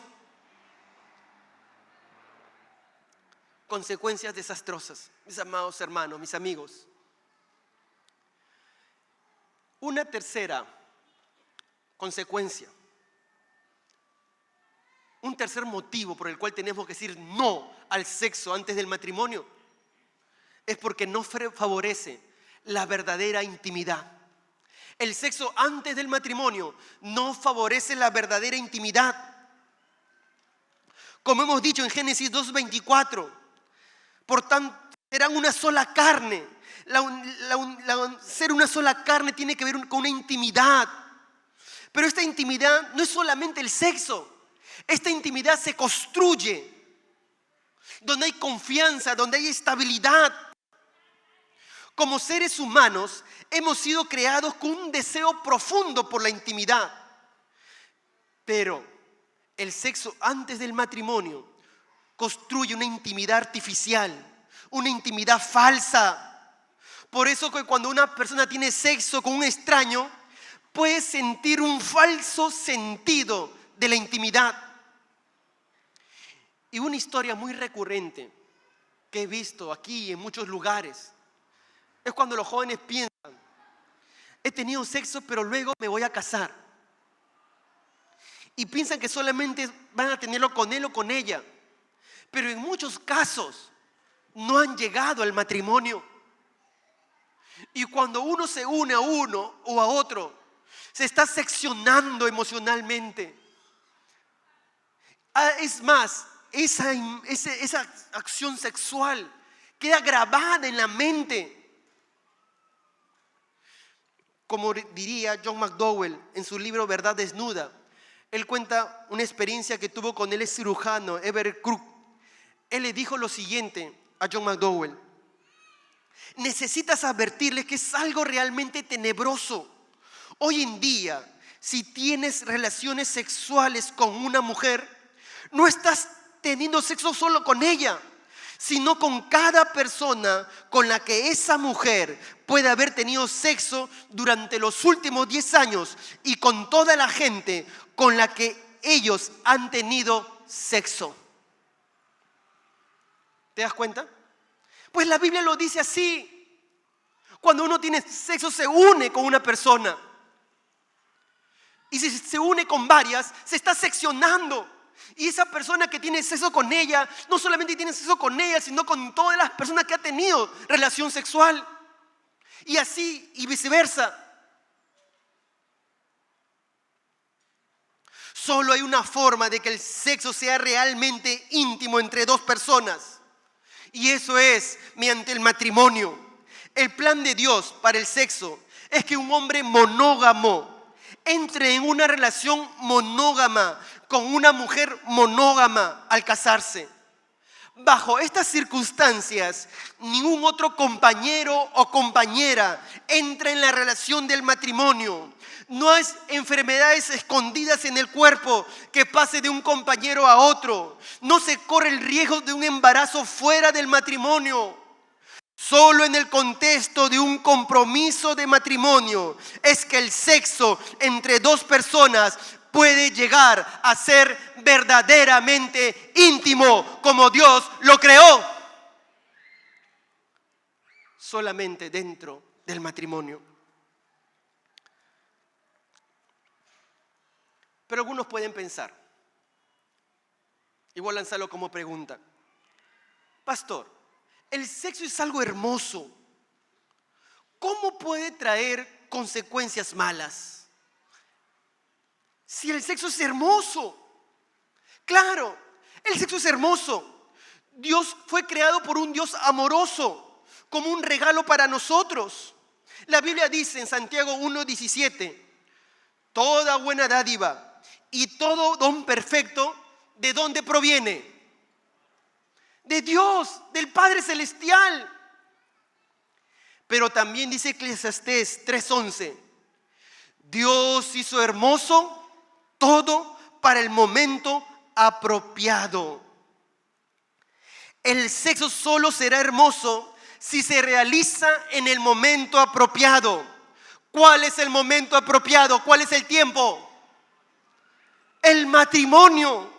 Consecuencias desastrosas, mis amados hermanos, mis amigos. Una tercera consecuencia, un tercer motivo por el cual tenemos que decir no al sexo antes del matrimonio, es porque no favorece la verdadera intimidad. El sexo antes del matrimonio no favorece la verdadera intimidad. Como hemos dicho en Génesis 2:24, por tanto serán una sola carne. Ser una sola carne tiene que ver con una intimidad. Pero esta intimidad no es solamente el sexo. Esta intimidad se construye donde hay confianza, donde hay estabilidad. Como seres humanos hemos sido creados con un deseo profundo por la intimidad. Pero el sexo antes del matrimonio construye una intimidad artificial, una intimidad falsa. Por eso que cuando una persona tiene sexo con un extraño, puede sentir un falso sentido de la intimidad. Y una historia muy recurrente que he visto aquí en muchos lugares es cuando los jóvenes piensan: he tenido sexo, pero luego me voy a casar. Y piensan que solamente van a tenerlo con él o con ella. Pero en muchos casos no han llegado al matrimonio. Y cuando uno se une a uno o a otro, se está seccionando emocionalmente. Es más, esa acción sexual queda grabada en la mente. Como diría John McDowell en su libro Verdad Desnuda, él cuenta una experiencia que tuvo con el cirujano Everett Koop. Él le dijo lo siguiente a John McDowell: necesitas advertirles que es algo realmente tenebroso. Hoy en día, si tienes relaciones sexuales con una mujer, no estás teniendo sexo solo con ella, sino con cada persona con la que esa mujer puede haber tenido sexo durante los últimos 10 años y con toda la gente con la que ellos han tenido sexo. ¿Te das cuenta? Pues la Biblia lo dice así. Cuando uno tiene sexo se une con una persona. Y si se une con varias, se está seccionando. Y esa persona que tiene sexo con ella, no solamente tiene sexo con ella, sino con todas las personas que ha tenido relación sexual. Y así y viceversa. Solo hay una forma de que el sexo sea realmente íntimo entre dos personas. Y eso es mediante el matrimonio. El plan de Dios para el sexo es que un hombre monógamo entre en una relación monógama con una mujer monógama al casarse. Bajo estas circunstancias, ningún otro compañero o compañera entra en la relación del matrimonio. No hay enfermedades escondidas en el cuerpo que pase de un compañero a otro. No se corre el riesgo de un embarazo fuera del matrimonio. Solo en el contexto de un compromiso de matrimonio es que el sexo entre dos personas puede llegar a ser verdaderamente íntimo como Dios lo creó. Solamente dentro del matrimonio. Pero algunos pueden pensar, y voy a lanzarlo como pregunta: pastor, el sexo es algo hermoso. ¿Cómo puede traer consecuencias malas? Si el sexo es hermoso. Claro, el sexo es hermoso. Dios fue creado por un Dios amoroso, como un regalo para nosotros. La Biblia dice en Santiago 1:17, toda buena dádiva y todo don perfecto, ¿de dónde proviene? De Dios, del Padre Celestial. Pero también dice Eclesiastés 3:11, Dios hizo hermoso todo para el momento apropiado. El sexo solo será hermoso si se realiza en el momento apropiado. ¿Cuál es el momento apropiado? ¿Cuál es el tiempo? El matrimonio.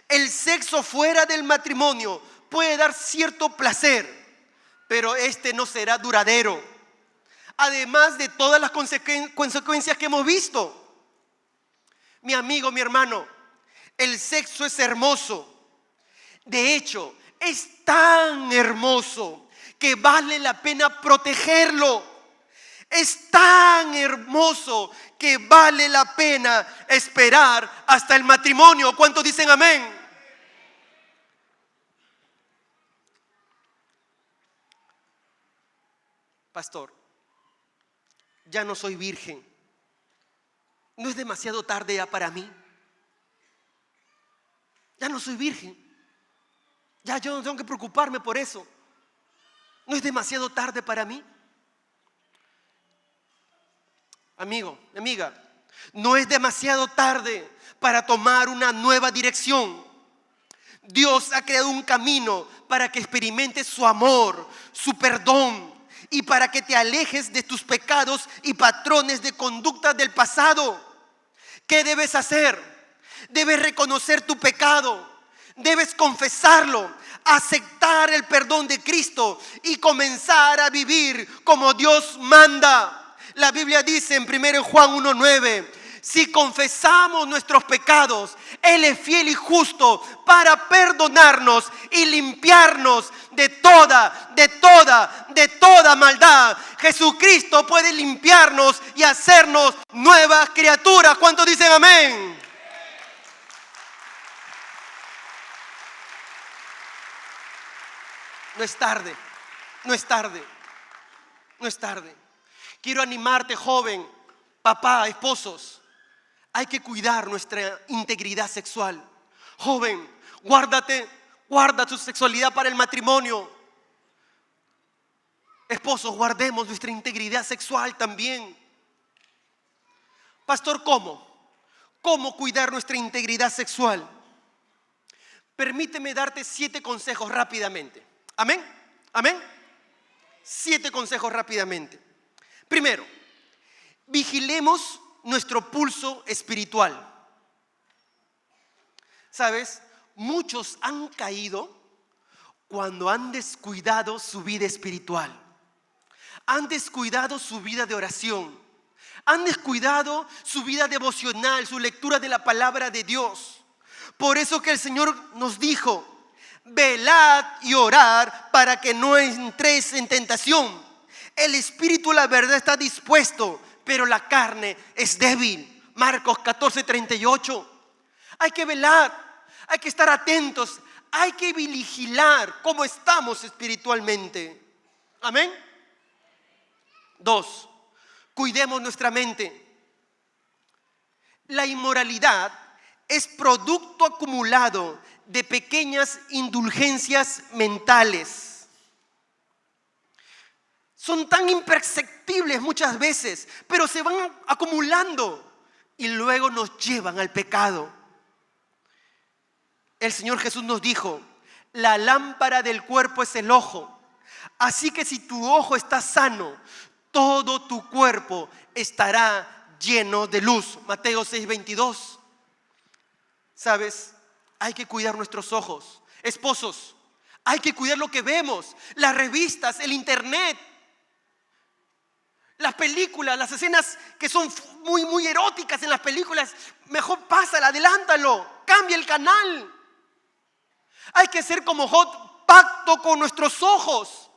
El sexo fuera del matrimonio puede dar cierto placer, pero este no será duradero. Además de todas las consecuencias que hemos visto. Mi amigo, mi hermano, el sexo es hermoso. De hecho, es tan hermoso que vale la pena protegerlo. Es tan hermoso que vale la pena esperar hasta el matrimonio. ¿Cuántos dicen amén? Pastor, ya no soy virgen. ¿No es demasiado tarde ya para mí? Ya no soy virgen. Ya yo no tengo que preocuparme por eso. ¿No es demasiado tarde para mí? Amigo, amiga, no es demasiado tarde para tomar una nueva dirección. Dios ha creado un camino para que experimentes su amor, su perdón y para que te alejes de tus pecados y patrones de conducta del pasado. ¿Qué debes hacer? Debes reconocer tu pecado, debes confesarlo, aceptar el perdón de Cristo y comenzar a vivir como Dios manda. La Biblia dice en 1 Juan 1:9, si confesamos nuestros pecados, Él es fiel y justo para perdonarnos y limpiarnos de toda maldad. Jesucristo puede limpiarnos y hacernos nuevas criaturas. ¿Cuántos dicen amén? No es tarde, no es tarde, no es tarde. Quiero animarte, joven, papá, esposos. Hay que cuidar nuestra integridad sexual. Joven, guarda tu sexualidad para el matrimonio. Esposos, guardemos nuestra integridad sexual también. Pastor, ¿cómo? ¿Cómo cuidar nuestra integridad sexual? Permíteme darte 7 consejos rápidamente. ¿Amén? ¿Amén? 7 consejos rápidamente. Primero, vigilemos nuestro pulso espiritual. ¿Sabes? Muchos han caído cuando han descuidado su vida espiritual. Han descuidado su vida de oración. Han descuidado su vida devocional, su lectura de la palabra de Dios. Por eso que el Señor nos dijo: velad y orad para que no entréis en tentación. El espíritu, la verdad, está dispuesto, pero la carne es débil. Marcos 14:38. Hay que velar, hay que estar atentos, hay que vigilar cómo estamos espiritualmente. Amén. 2. Cuidemos nuestra mente. La inmoralidad es producto acumulado de pequeñas indulgencias mentales. Son tan imperceptibles muchas veces, pero se van acumulando y luego nos llevan al pecado. El Señor Jesús nos dijo: la lámpara del cuerpo es el ojo. Así que si tu ojo está sano, todo tu cuerpo estará lleno de luz. Mateo 6:22. ¿Sabes? Hay que cuidar nuestros ojos. Esposos, hay que cuidar lo que vemos. Las revistas, el internet, las películas, las escenas que son muy eróticas en las películas. Mejor pásala, adelántalo, cambia el canal. Hay que hacer como Job, pacto con nuestros ojos,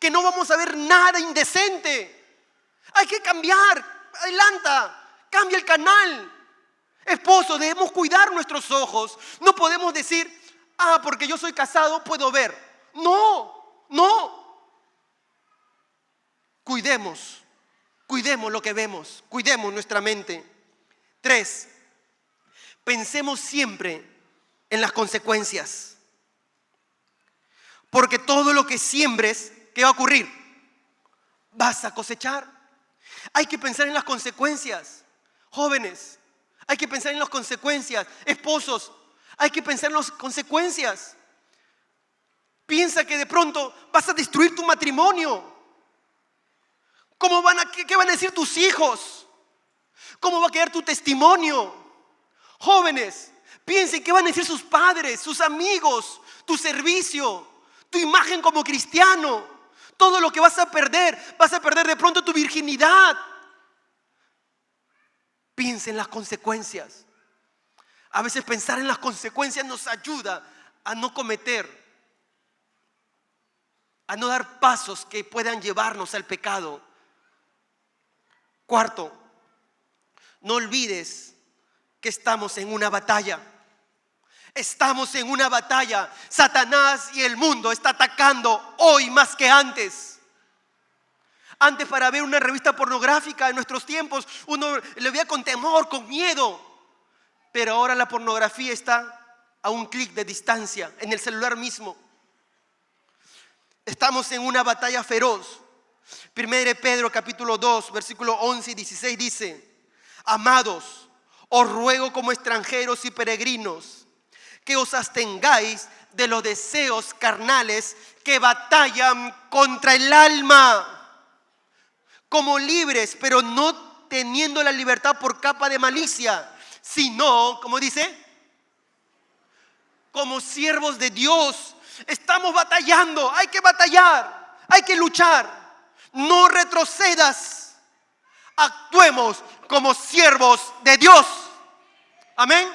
que no vamos a ver nada indecente. Hay que cambiar, adelanta, cambia el canal. Esposo, debemos cuidar nuestros ojos. No podemos decir: porque yo soy casado puedo ver. No. Cuidemos lo que vemos, cuidemos nuestra mente. 3, pensemos siempre en las consecuencias. Porque todo lo que siembres, ¿qué va a ocurrir? Vas a cosechar. Hay que pensar en las consecuencias. Jóvenes, hay que pensar en las consecuencias. Esposos, hay que pensar en las consecuencias. Piensa que de pronto vas a destruir tu matrimonio. ¿Qué van a decir tus hijos? ¿Cómo va a quedar tu testimonio? Jóvenes, piensen qué van a decir sus padres, sus amigos, tu servicio, tu imagen como cristiano. Todo lo que vas a perder de pronto tu virginidad. Piensa en las consecuencias. A veces pensar en las consecuencias nos ayuda a no dar pasos que puedan llevarnos al pecado. 4, no olvides que estamos en una batalla. Estamos en una batalla. Satanás y el mundo está atacando hoy más que antes. Antes, para ver una revista pornográfica en nuestros tiempos, uno le veía con temor, con miedo. Pero ahora la pornografía está a un clic de distancia, en el celular mismo. Estamos en una batalla feroz. 1 Pedro capítulo 2, versículo 11 y 16 dice: amados, os ruego como extranjeros y peregrinos, que os abstengáis de los deseos carnales que batallan contra el alma. Como libres, pero no teniendo la libertad por capa de malicia, sino, como dice, como siervos de Dios. Estamos batallando, hay que batallar, hay que luchar. No retrocedas, actuemos como siervos de Dios. Amén.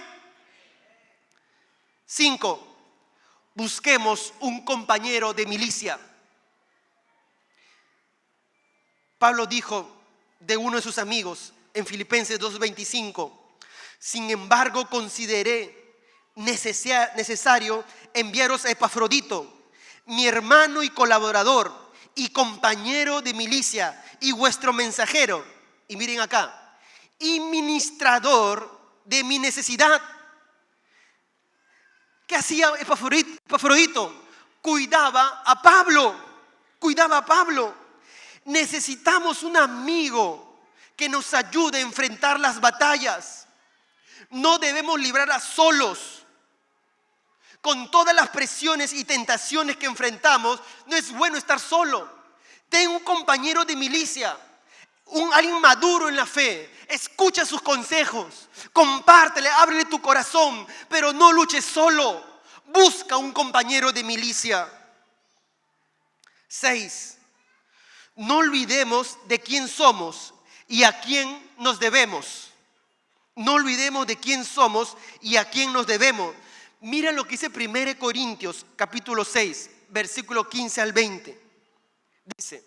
5, busquemos un compañero de milicia. Pablo dijo de uno de sus amigos en Filipenses 2:25: sin embargo, consideré necesario enviaros a Epafrodito, mi hermano y colaborador y compañero de milicia y vuestro mensajero. Y miren acá, y ministrador de mi necesidad. ¿Qué hacía Epafrodito? Cuidaba a Pablo. Necesitamos un amigo que nos ayude a enfrentar las batallas. No debemos librarlas solos. Con todas las presiones y tentaciones que enfrentamos, no es bueno estar solo. Ten un compañero de milicia, alguien maduro en la fe. Escucha sus consejos, compártele, ábrele tu corazón, pero no luches solo. Busca un compañero de milicia. 6, no olvidemos de quién somos y a quién nos debemos. No olvidemos de quién somos y a quién nos debemos. Mira lo que dice 1 Corintios capítulo 6, versículo 15 al 20. Dice: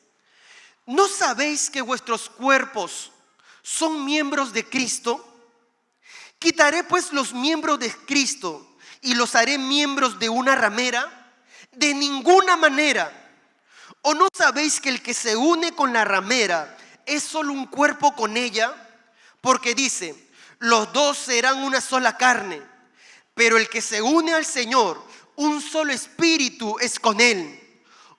¿no sabéis que vuestros cuerpos son miembros de Cristo? ¿Quitaré pues los miembros de Cristo y los haré miembros de una ramera? De ninguna manera. ¿O no sabéis que el que se une con la ramera es solo un cuerpo con ella? Porque dice: los dos serán una sola carne. Pero el que se une al Señor, un solo espíritu es con Él.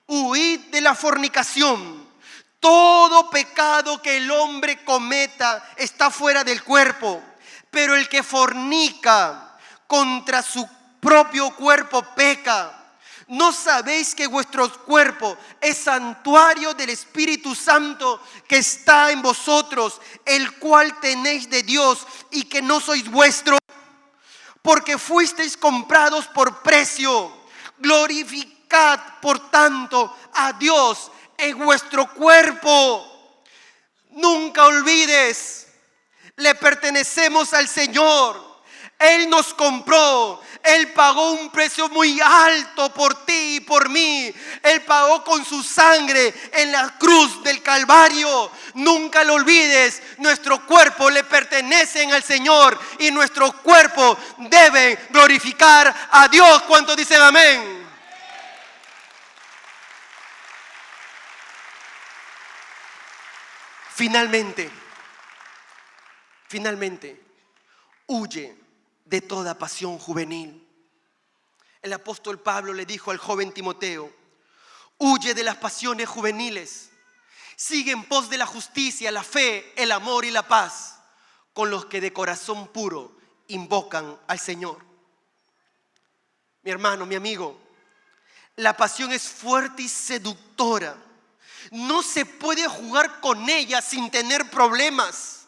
Huid de la fornicación. Todo pecado que el hombre cometa está fuera del cuerpo, pero el que fornica contra su propio cuerpo peca. ¿No sabéis que vuestro cuerpo es santuario del Espíritu Santo que está en vosotros, el cual tenéis de Dios y que no sois vuestros? Porque fuisteis comprados por precio. Glorificad, por tanto, a Dios en vuestro cuerpo. Nunca olvides, le pertenecemos al Señor. Él nos compró. Él pagó un precio muy alto por ti y por mí. Él pagó con su sangre en la cruz del Calvario. Nunca lo olvides. Nuestro cuerpo le pertenecen al Señor y nuestro cuerpo debe glorificar a Dios. ¿Cuántos dicen amén? Finalmente, huye de toda pasión juvenil. El apóstol Pablo le dijo al joven Timoteo: huye de las pasiones juveniles, sigue en pos de la justicia, la fe, el amor y la paz, con los que de corazón puro invocan al Señor. Mi hermano, mi amigo, la pasión es fuerte y seductora. No se puede jugar con ella sin tener problemas.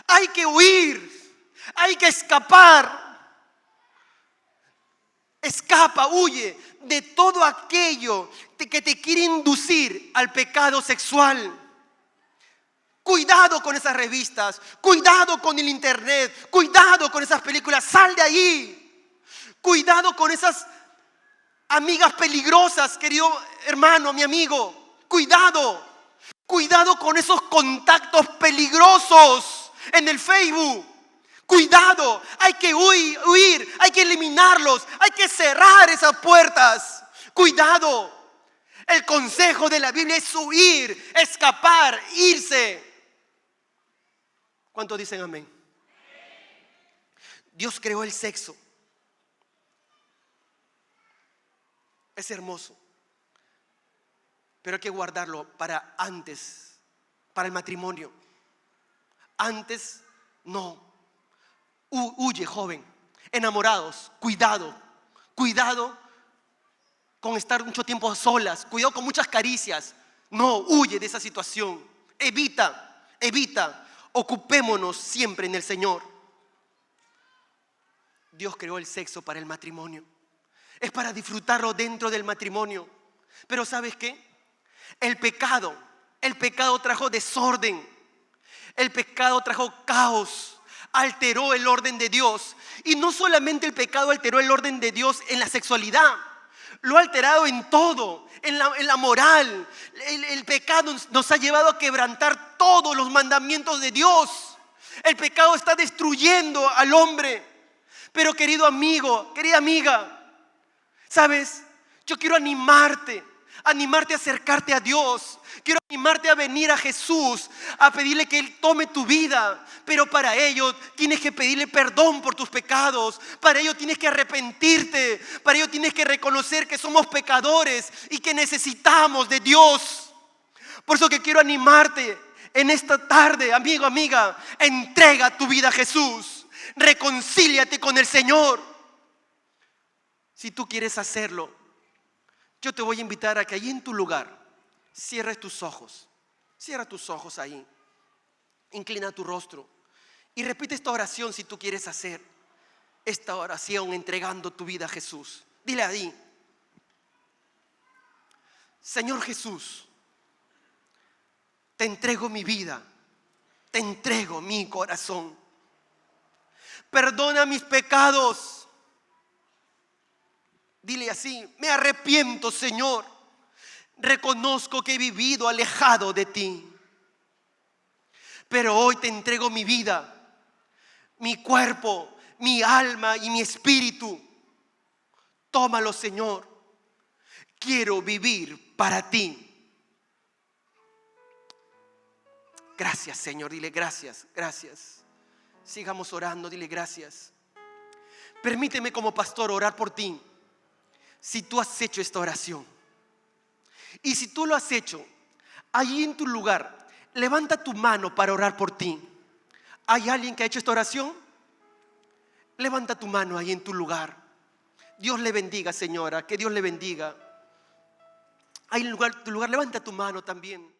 Hay que huir, hay que escapar. Escapa, huye de todo aquello que te quiere inducir al pecado sexual. Cuidado con esas revistas, cuidado con el internet, cuidado con esas películas, sal de ahí. Cuidado con esas amigas peligrosas, querido hermano, mi amigo. Cuidado con esos contactos peligrosos en el Facebook. Cuidado, hay que huir, hay que eliminarlos, hay que cerrar esas puertas. Cuidado, el consejo de la Biblia es huir, escapar, irse. ¿Cuántos dicen amén? Dios creó el sexo. Es hermoso, pero hay que guardarlo para antes, para el matrimonio. Antes no. Huye, joven. Enamorados, cuidado con estar mucho tiempo a solas, cuidado con muchas caricias. No, huye de esa situación. Evita. Ocupémonos siempre en el Señor. Dios creó el sexo para el matrimonio. Es para disfrutarlo dentro del matrimonio. Pero ¿sabes qué? El pecado trajo desorden. El pecado trajo caos. Alteró el orden de Dios. Y no solamente el pecado alteró el orden de Dios en la sexualidad, lo ha alterado en todo, en la moral. El pecado nos ha llevado a quebrantar todos los mandamientos de Dios. El pecado está destruyendo al hombre. Pero querido amigo, querida amiga, ¿sabes? Yo quiero animarte a acercarte a Dios. Quiero animarte a venir a Jesús, a pedirle que Él tome tu vida. Pero para ello tienes que pedirle perdón por tus pecados. Para ello tienes que arrepentirte. Para ello tienes que reconocer que somos pecadores y que necesitamos de Dios. Por eso que quiero animarte en esta tarde, amigo, amiga. Entrega tu vida a Jesús. Reconcíliate con el Señor. Si tú quieres hacerlo, yo te voy a invitar a que allí en tu lugar cierres tus ojos. Cierra tus ojos ahí. Inclina tu rostro y repite esta oración si tú quieres hacer esta oración entregando tu vida a Jesús. Dile ahí: Señor Jesús, te entrego mi vida, te entrego mi corazón. Perdona mis pecados. Dile así: me arrepiento, Señor. Reconozco que he vivido alejado de ti. Pero hoy te entrego mi vida, mi cuerpo, mi alma y mi espíritu. Tómalo, Señor. Quiero vivir para ti. Gracias, Señor. Dile gracias, gracias. Sigamos orando, dile gracias. Permíteme como pastor orar por ti. Si tú has hecho esta oración, y si tú lo has hecho, allí en tu lugar, levanta tu mano para orar por ti. ¿Hay alguien que ha hecho esta oración? Levanta tu mano ahí en tu lugar. Dios le bendiga, señora, que Dios le bendiga. Ahí en tu lugar, levanta tu mano también.